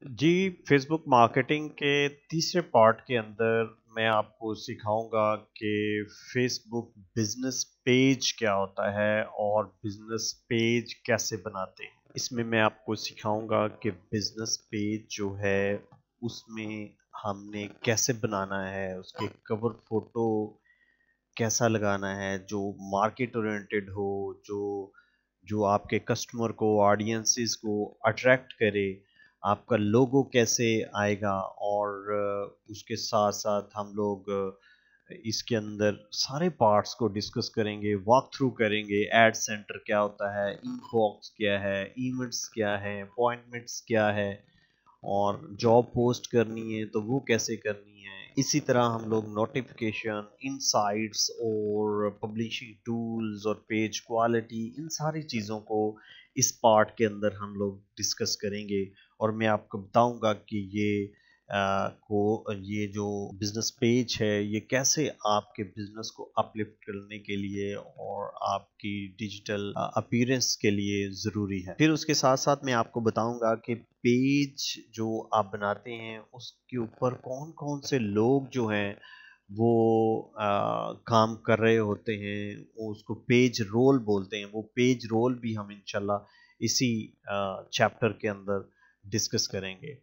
जी, Facebook marketing के तीसरे part के अंदर मैं आपको सिखाऊंगा कि फेसबुक बिजनेस पेज क्या होता है और बिजनेस पेज कैसे बनाते हैं। इसमें मैं आपको सिखाऊंगा कि बिजनेस पेज जो है उसमें हमने कैसे बनाना है, उसके कवर फोटो कैसा लगाना है जो मार्केट ओरिएंटेड हो, जो जो आपके कस्टमर को, ऑडियंसेस को अट्रैक्ट करे, आपका लोगो कैसे आएगा। और उसके साथ साथ हम लोग इसके अंदर सारे पार्ट्स को डिस्कस करेंगे, वॉक थ्रू करेंगे। एड सेंटर क्या होता है, इनबॉक्स क्या है, इवेंट्स क्या है, अपॉइंटमेंट्स क्या है, और जॉब पोस्ट करनी है तो वो कैसे करनी है। इसी तरह हम लोग नोटिफिकेशन, इनसाइट्स और पब्लिशिंग टूल्स और पेज क्वालिटी, इन सारी चीज़ों को इस पार्ट के अंदर हम लोग डिस्कस करेंगे। और मैं आपको बताऊंगा कि ये जो बिजनेस पेज है ये कैसे आपके बिजनेस को अपलिफ्ट करने के लिए और आपकी डिजिटल अपीयरेंस के लिए ज़रूरी है। फिर उसके साथ साथ मैं आपको बताऊंगा कि पेज जो आप बनाते हैं उसके ऊपर कौन कौन से लोग जो हैं वो काम कर रहे होते हैं, वो उसको पेज रोल बोलते हैं। वो पेज रोल भी हम इंशाल्लाह इसी चैप्टर के अंदर डिस्कस करेंगे।